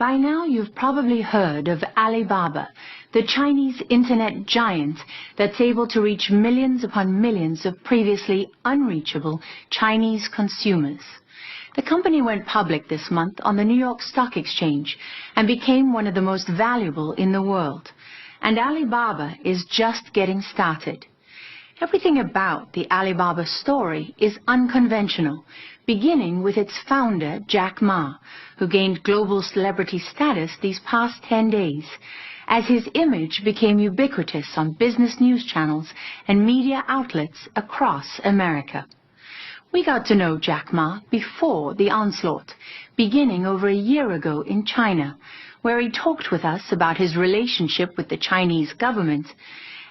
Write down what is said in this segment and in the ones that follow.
By now you've probably heard of Alibaba, the Chinese internet giant that's able to reach millions upon millions of previously unreachable Chinese consumers. The company went public this month on the New York Stock Exchange and became one of the most valuable in the world. And Alibaba is just getting started. Everything about the Alibaba story is unconventional, beginning with its founder, Jack Ma, who gained global celebrity status these past 10 days, as his image became ubiquitous on business news channels and media outlets across America. We got to know Jack Ma before the onslaught, beginning over a year ago in China, where he talked with us about his relationship with the Chinese government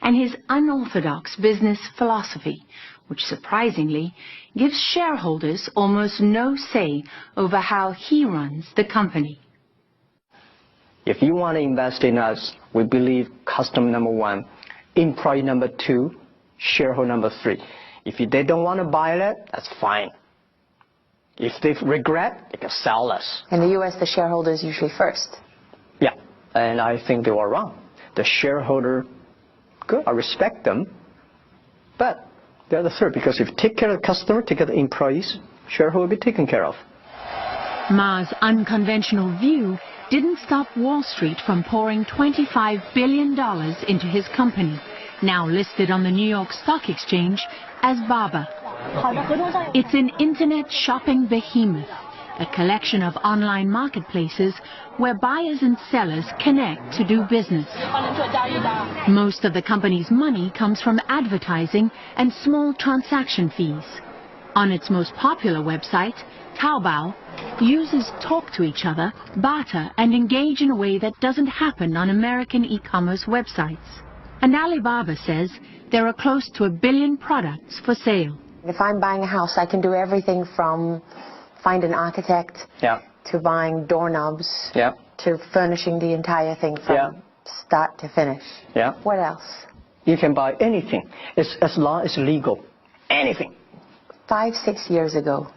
and his unorthodox business philosophy, which surprisingly gives shareholders almost no say over how he runs the company. If you want to invest in us, we believe customer number 1, employee number 2, shareholder number 3. If they don't want to buy that, that's fine. If they regret, they can sell us. In the U.S., the shareholder is usually first. Yeah, and I think they were wrong. The shareholder, good, I respect them, but they're the third, because if you take care of the customer, take care of the employees, shareholder will be taken care of. Ma's unconventional view didn't stop Wall Street from pouring $25 billion into his company, now listed on the New York Stock Exchange as Baba. It's an internet shopping behemoth, a collection of online marketplaces where buyers and sellers connect to do business. Most of the company's money comes from advertising and small transaction fees. On its most popular website, Taobao, users talk to each other, barter, and engage in a way that doesn't happen on American e-commerce websites. And Alibaba says there are close to 1 billion products for sale. If I'm buying a house, I can do everything from find an architect, to buying doorknobs, to furnishing the entire thing from start to finish. What else? You can buy anything, as long as it's legal. Anything. 5, 6 years ago,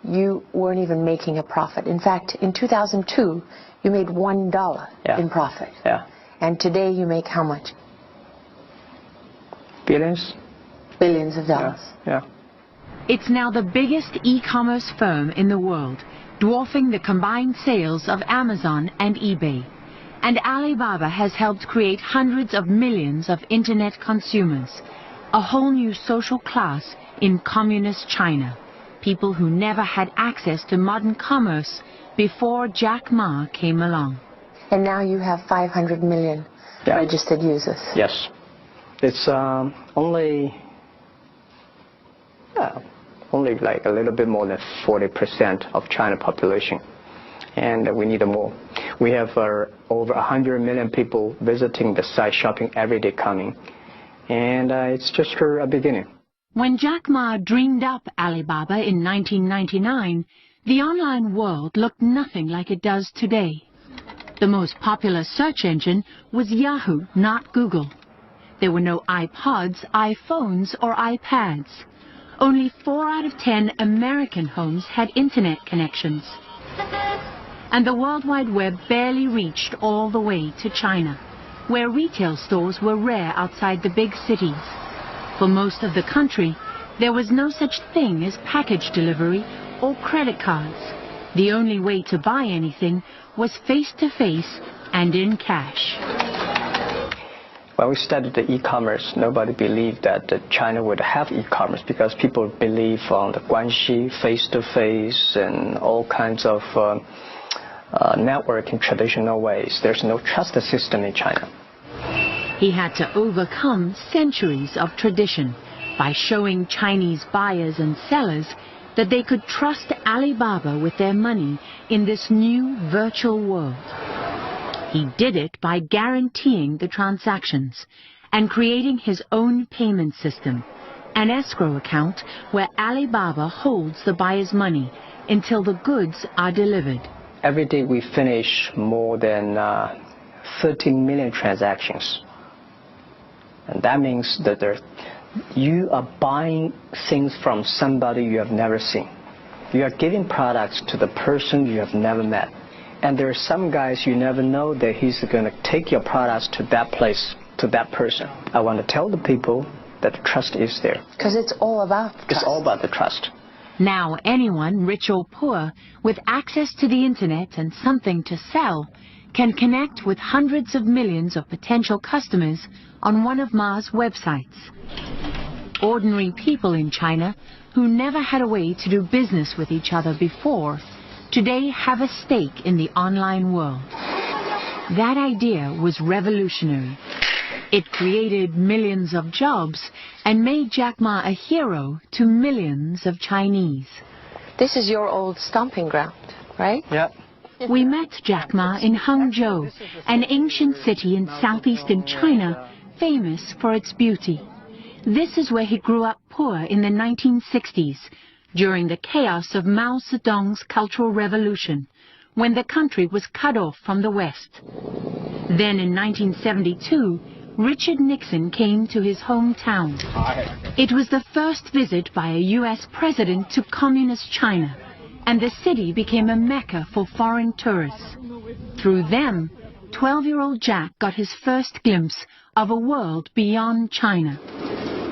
you weren't even making a profit. In fact, in 2002, you made $1 in profit. And today you make how much? Billions. Billions of dollars. It's now the biggest e-commerce firm in the world, dwarfing the combined sales of Amazon and eBay. And Alibaba has helped create hundreds of millions of internet consumers, a whole new social class in communist China, people who never had access to modern commerce before Jack Ma came along. And now you have 500 million registered users. Yes. It's only like a little bit more than 40% of China population, and we need more. We have over 100 million people visiting the site, shopping every day coming, and it's just a beginning. When Jack Ma dreamed up Alibaba in 1999, the online world looked nothing like it does today. The most popular search engine was Yahoo, not Google. There were no iPods, iPhones, or iPads. Only 4 out of 10 American homes had internet connections. And the World Wide Web barely reached all the way to China, where retail stores were rare outside the big cities. For most of the country, there was no such thing as package delivery or credit cards. The only way to buy anything was face-to-face and in cash. When we started the e-commerce, nobody believed that China would have e-commerce, because people believe on the guanxi, face-to-face, and all kinds of networking traditional ways. There's no trust system in China. He had to overcome centuries of tradition by showing Chinese buyers and sellers that they could trust Alibaba with their money in this new virtual world. He did it by guaranteeing the transactions and creating his own payment system, an escrow account where Alibaba holds the buyer's money until the goods are delivered. Every day we finish more than 30 million transactions. And that means that you are buying things from somebody you have never seen. You are giving products to the person you have never met. And there are some guys you never know that he's going to take your products to that place, to that person. I want to tell the people that the trust is there. Because it's all about trust. It's all about the trust. Now anyone, rich or poor, with access to the internet and something to sell, can connect with hundreds of millions of potential customers on one of Ma's websites. Ordinary people in China who never had a way to do business with each other before, today have a stake in the online world. That idea was revolutionary. It created millions of jobs and made Jack Ma a hero to millions of Chinese. This is your old stomping ground, right? Yeah. We met Jack Ma in Hangzhou, an ancient city in southeastern China, famous for its beauty. This is where he grew up poor in the 1960s, during the chaos of Mao Zedong's Cultural Revolution, when the country was cut off from the West. Then in 1972, Richard Nixon came to his hometown. It was the first visit by a U.S. president to communist China, and the city became a mecca for foreign tourists. Through them, 12-year-old Jack got his first glimpse of a world beyond China.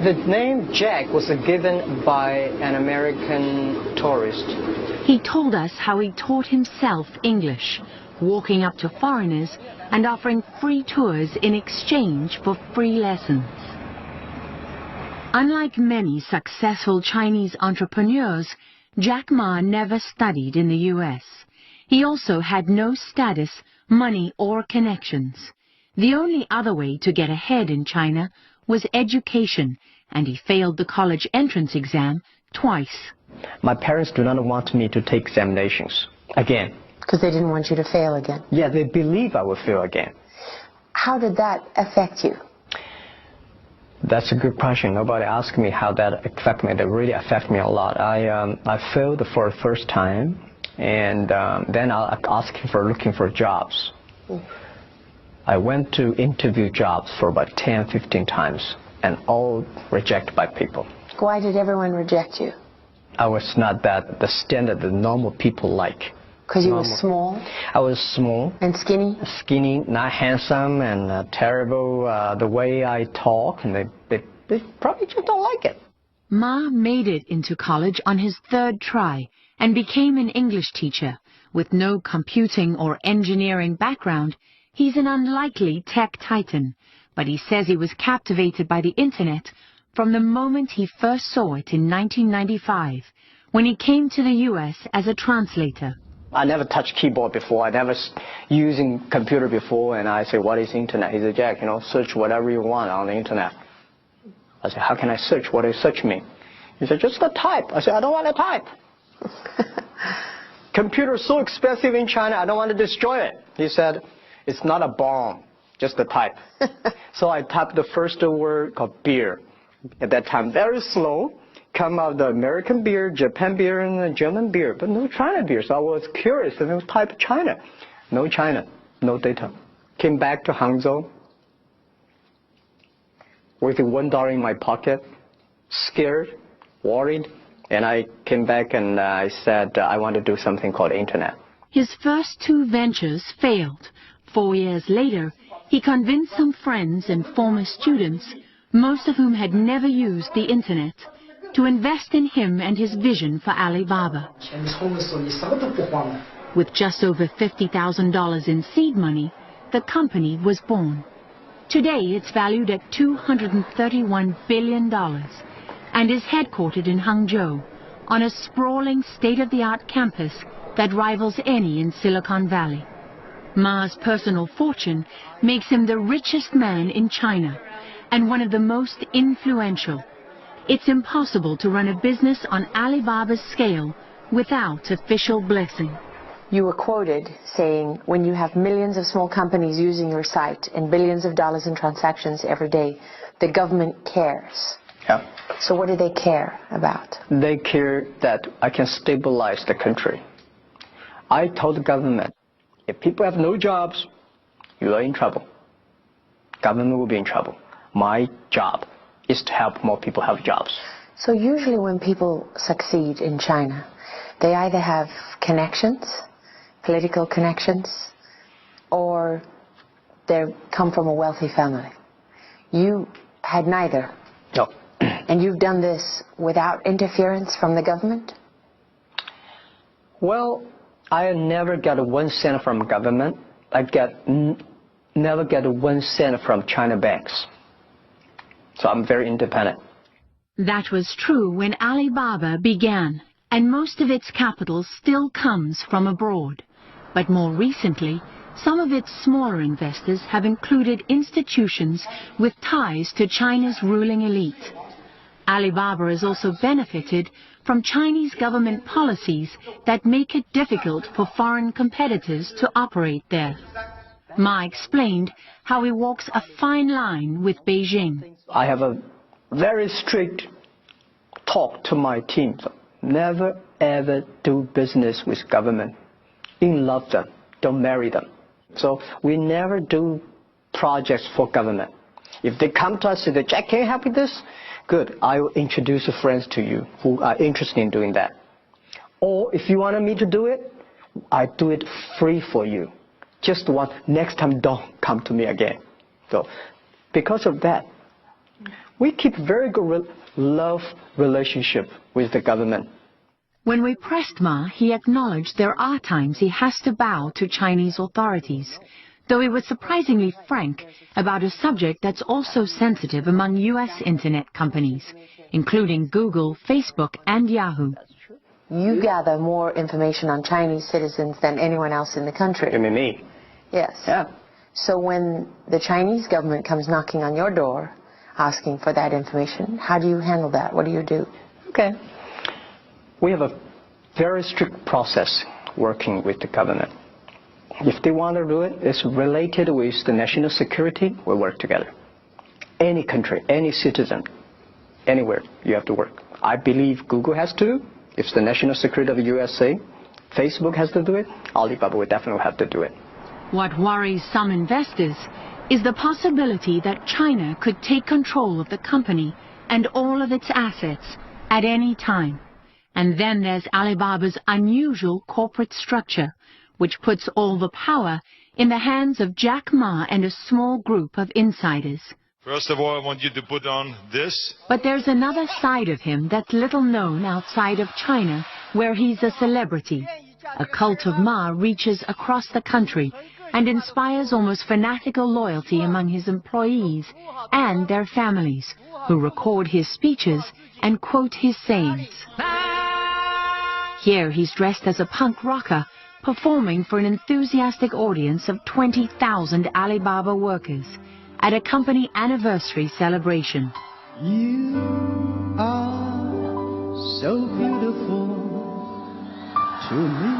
The name Jack was given by an American tourist. He told us how he taught himself English, walking up to foreigners and offering free tours in exchange for free lessons. Unlike many successful Chinese entrepreneurs, Jack Ma never studied in the U.S. He also had no status, money, or connections. The only other way to get ahead in China was education, and he failed the college entrance exam twice. My parents do not want me to take examinations again. Because they didn't want you to fail again? Yeah, they believe I will fail again. How did that affect you? That's a good question. Nobody asked me how that affected me. That really affected me a lot. I failed for the first time, and then I asked for looking for jobs. I went to interview jobs for about 10, 15 times, and all rejected by people. Why did everyone reject you? I was not the standard that normal people like. Because you were small? I was small. And skinny? Skinny, not handsome, and terrible the way I talk, and they probably just don't like it. Ma made it into college on his third try and became an English teacher. With no computing or engineering background, he's an unlikely tech titan, but he says he was captivated by the internet from the moment he first saw it in 1995, when he came to the U.S. as a translator. I never touched keyboard before. I never using computer before, and I said, what is internet? He said, Jack, search whatever you want on the internet. I said, how can I search? What does search mean? He said, just type. I said, I don't want to type. Computer is so expensive in China, I don't want to destroy it. He said, it's not a bomb, just a type. So I typed the first word called beer. At that time, very slow. Come out the American beer, Japan beer, and the German beer, but no China beer. So I was curious, and I was type China. No China, no data. Came back to Hangzhou with $1 in my pocket, scared, worried, and I came back and I said I want to do something called internet. His first two ventures failed. 4 years later, he convinced some friends and former students, most of whom had never used the internet, to invest in him and his vision for Alibaba. With just over $50,000 in seed money, the company was born. Today it's valued at $231 billion and is headquartered in Hangzhou on a sprawling state-of-the-art campus that rivals any in Silicon Valley. Ma's personal fortune makes him the richest man in China and one of the most influential. It's impossible to run a business on Alibaba's scale without official blessing. You were quoted saying, when you have millions of small companies using your site and billions of dollars in transactions every day, the government cares. Yeah. So what do they care about? They care that I can stabilize the country. I told the government, if people have no jobs, you are in trouble. Government will be in trouble. My job is to help more people have jobs. So usually when people succeed in China, they either have connections, political connections, or they come from a wealthy family. You had neither. No. And you've done this without interference from the government? Well, I never get 1 cent from government. I never get 1 cent from China banks. So I'm very independent. That was true when Alibaba began, and most of its capital still comes from abroad. But more recently, some of its smaller investors have included institutions with ties to China's ruling elite. Alibaba has also benefited from Chinese government policies that make it difficult for foreign competitors to operate there. Ma explained how he walks a fine line with Beijing. I have a very strict talk to my team. Never ever do business with government. Love them, don't marry them. So we never do projects for government. If they come to us and say, Jack, can you help with this? Good, I will introduce friends to you who are interested in doing that. Or if you want me to do it, I do it free for you. Just next time don't come to me again. So because of that, we keep very good love relationship with the government. When we pressed Ma, he acknowledged there are times he has to bow to Chinese authorities, though he was surprisingly frank about a subject that's also sensitive among U.S. internet companies, including Google, Facebook, and Yahoo. You gather more information on Chinese citizens than anyone else in the country. You mean me? Yes. Yeah. So when the Chinese government comes knocking on your door asking for that information, how do you handle that? What do you do? Okay. We have a very strict process working with the government. If they want to do it, it's related with the national security, we work together. Any country, any citizen, anywhere, you have to work. I believe Google has to. If it's the national security of the USA, Facebook has to do it, Alibaba will definitely have to do it. What worries some investors is the possibility that China could take control of the company and all of its assets at any time. And then there's Alibaba's unusual corporate structure, which puts all the power in the hands of Jack Ma and a small group of insiders. First of all, I want you to put on this. But there's another side of him that's little known outside of China, where he's a celebrity. A cult of Ma reaches across the country and inspires almost fanatical loyalty among his employees and their families, who record his speeches and quote his sayings. Here he's dressed as a punk rocker, performing for an enthusiastic audience of 20,000 Alibaba workers at a company anniversary celebration. You are so beautiful to me.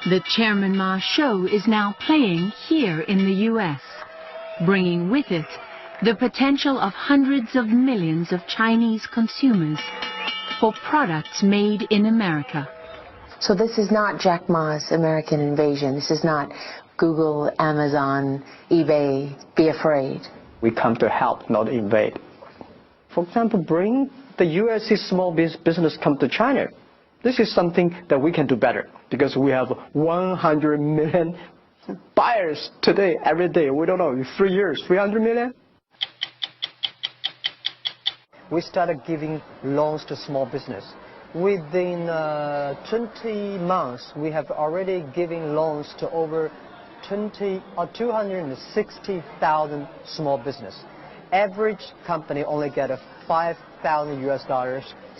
The Chairman Ma show is now playing here in the U.S., bringing with it the potential of hundreds of millions of Chinese consumers for products made in America. So this is not Jack Ma's American invasion. This is not Google, Amazon, eBay, be afraid. We come to help, not invade. For example, bring the U.S. small business come to China. This is something that we can do better because we have 100 million buyers today, every day. We don't know, in 3 years, 300 million? We started giving loans to small business. Within 20 months, we have already given loans to over 260,000 small business. Average company only get $5,000 US.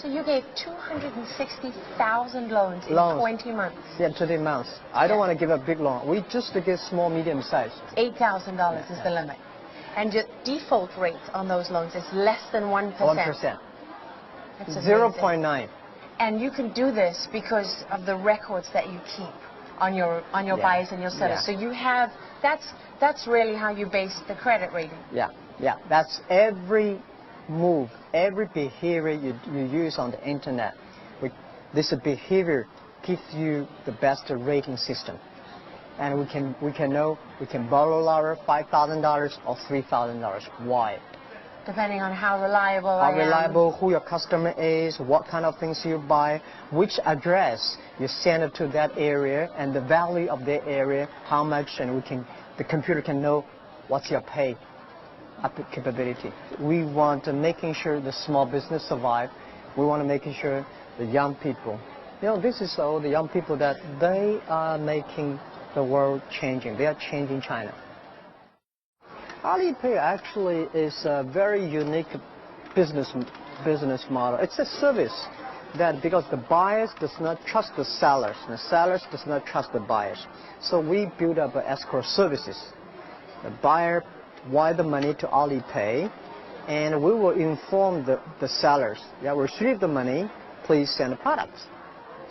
So you gave 260,000 loans in 20 months? Yeah, 20 months. I don't want to give a big loan. We just give small, medium size. $8,000 is the limit. And your default rate on those loans is less than 1%. 1%. 0.9. And you can do this because of the records that you keep on your buyers and your sellers. So you have, that's really how you base the credit rating. Yeah. That's every move, every behavior you use on the internet. This behavior gives you the best rating system. And we can know we can borrow our $5,000 or $3,000. Why? Depending on how reliable I am. How reliable, who your customer is, what kind of things you buy, which address you send it to that area, and the value of that area, how much, and the computer can know what's your pay capability. We want to making sure the small business survive. We want to making sure the young people, this is all the young people that they are making the world changing. They are changing China. Alipay actually is a very unique business model. It's a service that because the buyers does not trust the sellers, and the sellers does not trust the buyers. So we build up escrow services. The buyer wire the money to Alipay, and we will inform the sellers that we receive the money, please send the products.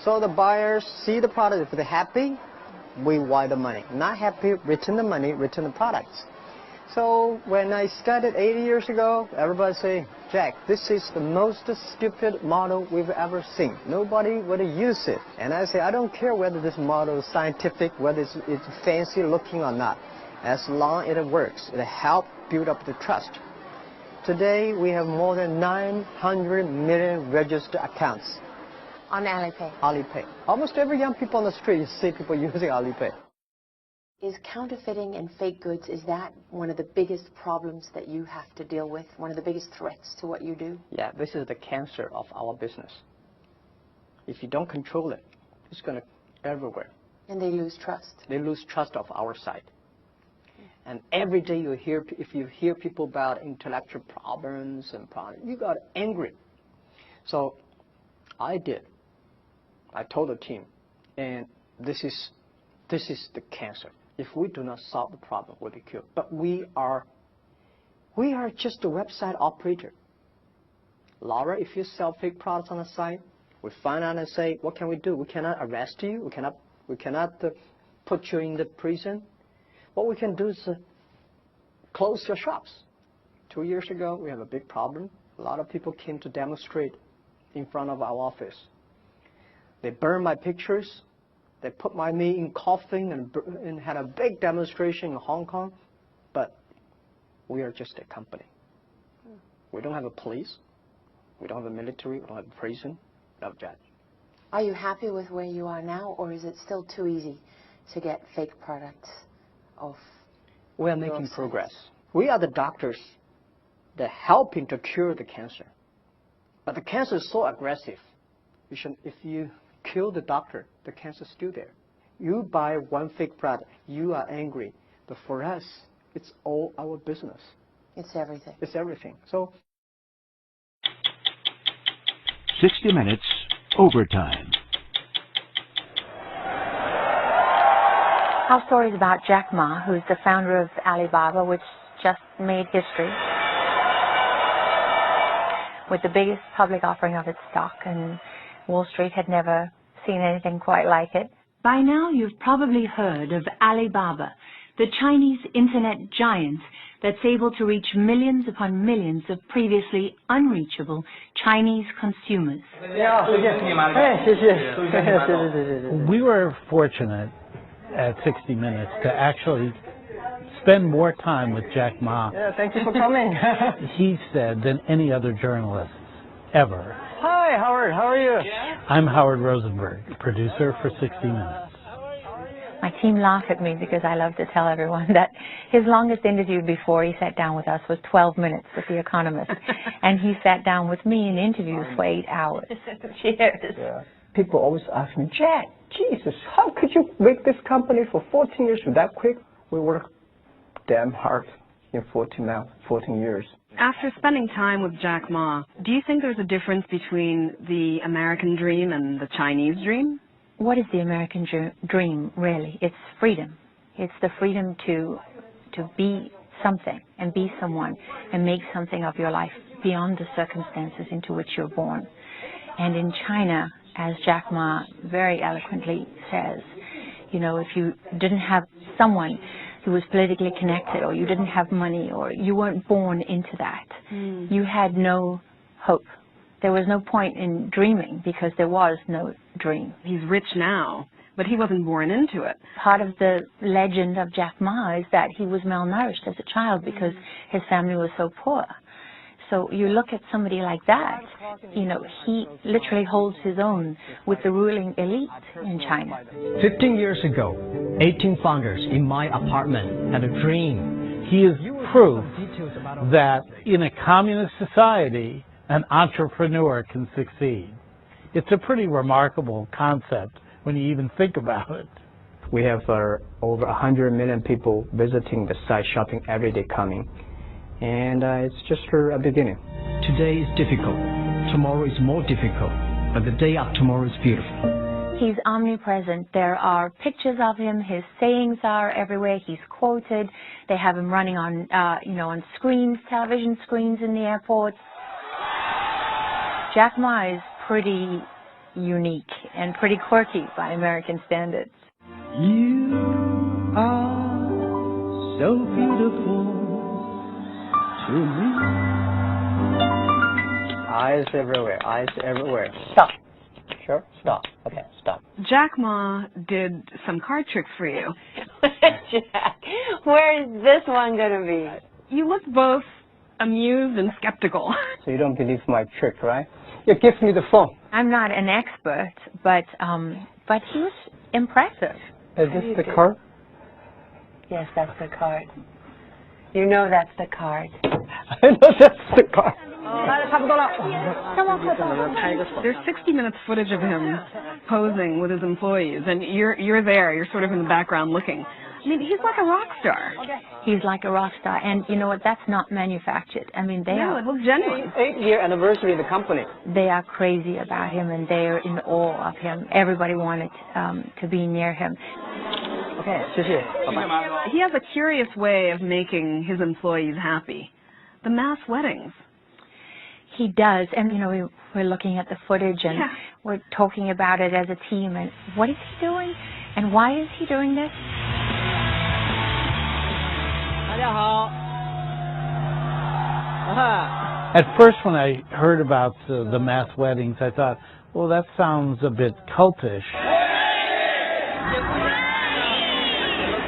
So the buyers see the product. If they're happy, we wire the money. Not happy, return the money, return the products. So when I started 80 years ago, everybody say, Jack, this is the most stupid model we've ever seen. Nobody would use it. And I say, I don't care whether this model is scientific, whether it's fancy looking or not. As long as it works, it helps build up the trust. Today, we have more than 900 million registered accounts. On Alipay? Alipay. Almost every young people on the street, you see people using Alipay. Is counterfeiting and fake goods, is that one of the biggest problems that you have to deal with, one of the biggest threats to what you do? Yeah, this is the cancer of our business. If you don't control it, it's going to everywhere. And they lose trust. They lose trust of our side. And every day if you hear people about intellectual problems and problems, you got angry. So I told the team, and this is the cancer. If we do not solve the problem, we'll be killed. But we are just a website operator. Laura, if you sell fake products on the site, we find out and say, what can we do? We cannot arrest you. We cannot put you in the prison. What we can do is close your shops. 2 years ago, we have a big problem. A lot of people came to demonstrate in front of our office. They burned my pictures. They put me in coffin and had a big demonstration in Hong Kong. But we are just a company. We don't have a police. We don't have a military. We don't have a prison. We don't have a judge. Are you happy with where you are now, or is it still too easy to get fake products off? We are making progress. We are the doctors that are helping to cure the cancer. But the cancer is so aggressive. If you kill the doctor, the cancer is still there. You buy one fake product, you are angry. But for us, it's all our business. It's everything. It's everything. So 60 Minutes Overtime. Our story is about Jack Ma, who's the founder of Alibaba, which just made history with the biggest public offering of its stock, and Wall Street had never seen anything quite like it. By now, you've probably heard of Alibaba, the Chinese internet giant that's able to reach millions upon millions of previously unreachable Chinese consumers. We were fortunate at 60 Minutes to actually spend more time with Jack Ma. Yeah, thank you for coming. He said than any other journalist ever. Hi, Howard. How are you? I'm Howard Rosenberg, producer for 60 Minutes. My team laugh at me because I love to tell everyone that his longest interview before he sat down with us was 12 minutes with The Economist. And he sat down with me in interviews for 8 hours. Cheers. Yeah. People always ask me, Jack, Jesus, how could you make this company for 14 years that quick? We work damn hard in 14 years. After spending time with Jack Ma, do you think there's a difference between the American dream and the Chinese dream? What is the American dream, really? It's freedom. It's the freedom to be something and be someone and make something of your life beyond the circumstances into which you're born. And in China, as Jack Ma very eloquently says, you know, if you didn't have someone who was politically connected, or you didn't have money, or you weren't born into that, you had no hope. There was no point in dreaming because there was no dream. He's rich now, but he wasn't born into it. Part of the legend of Jack Ma is that he was malnourished as a child because his family was so poor. So you look at somebody like that, you know, he literally holds his own with the ruling elite in China. 15 years ago, 18 founders in my apartment had a dream. He is proof that in a communist society, an entrepreneur can succeed. It's a pretty remarkable concept when you even think about it. We have over 100 million people visiting the site, shopping every day coming. And it's just a beginning. Today is difficult. Tomorrow is more difficult. But the day after tomorrow is beautiful. He's omnipresent. There are pictures of him. His sayings are everywhere. He's quoted. They have him running on, on screens, television screens in the airports. Jack Ma is pretty unique and pretty quirky by American standards. You are so beautiful to me. Eyes everywhere, eyes everywhere. Stop. Sure, stop. Okay, stop. Jack Ma did some card tricks for you. Jack, where is this one going to be? You look both amused and skeptical. So you don't believe my trick, right? You give me the phone. I'm not an expert, but he was impressive. Is this the card? Yes, that's the card. You know that's the card. I know that's the card. There's 60 minutes footage of him posing with his employees, and you're there. You're sort of in the background looking. I mean, he's like a rock star. He's like a rock star, and you know what? That's not manufactured. I mean, it looks genuine. 8-year anniversary of the company. They are crazy about him, and they are in awe of him. Everybody wanted to be near him. Okay, 谢谢. He has a curious way of making his employees happy. The mass weddings. He does, and we're looking at the footage, and we're talking about it as a team, and what is he doing, and why is he doing this? At first, when I heard about the mass weddings, I thought, well, that sounds a bit cultish.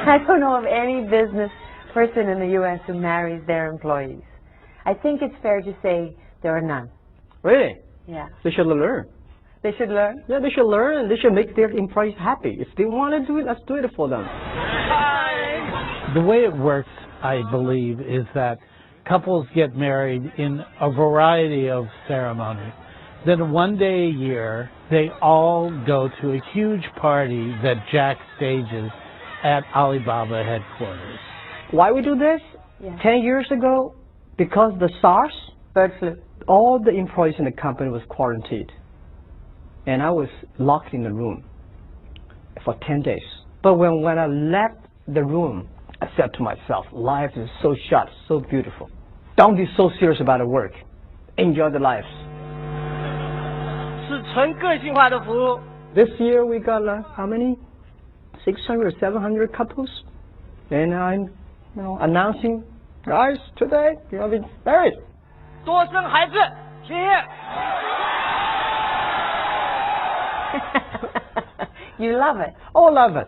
I don't know of any business person in the U.S. who marries their employees. I think it's fair to say there are none. Really? Yeah. They should learn. They should learn? Yeah, they should learn, and they should make their employees happy. If they want to do it, let's do it for them. The way it works, I believe, is that couples get married in a variety of ceremonies. Then one day a year, they all go to a huge party that Jack stages at Alibaba headquarters. Why we do this? Yeah. 10 years ago, because the SARS, bird flu, all the employees in the company was quarantined. And I was locked in the room for 10 days. But when I left the room, I said to myself, life is so short, so beautiful. Don't be so serious about the work. Enjoy the lives. 是纯个性化的服务. This year we got how many? 600, 700 couples. And I'm announcing, guys, today you're going to be married. 多生孩子，谢谢. You love it. Oh, love it.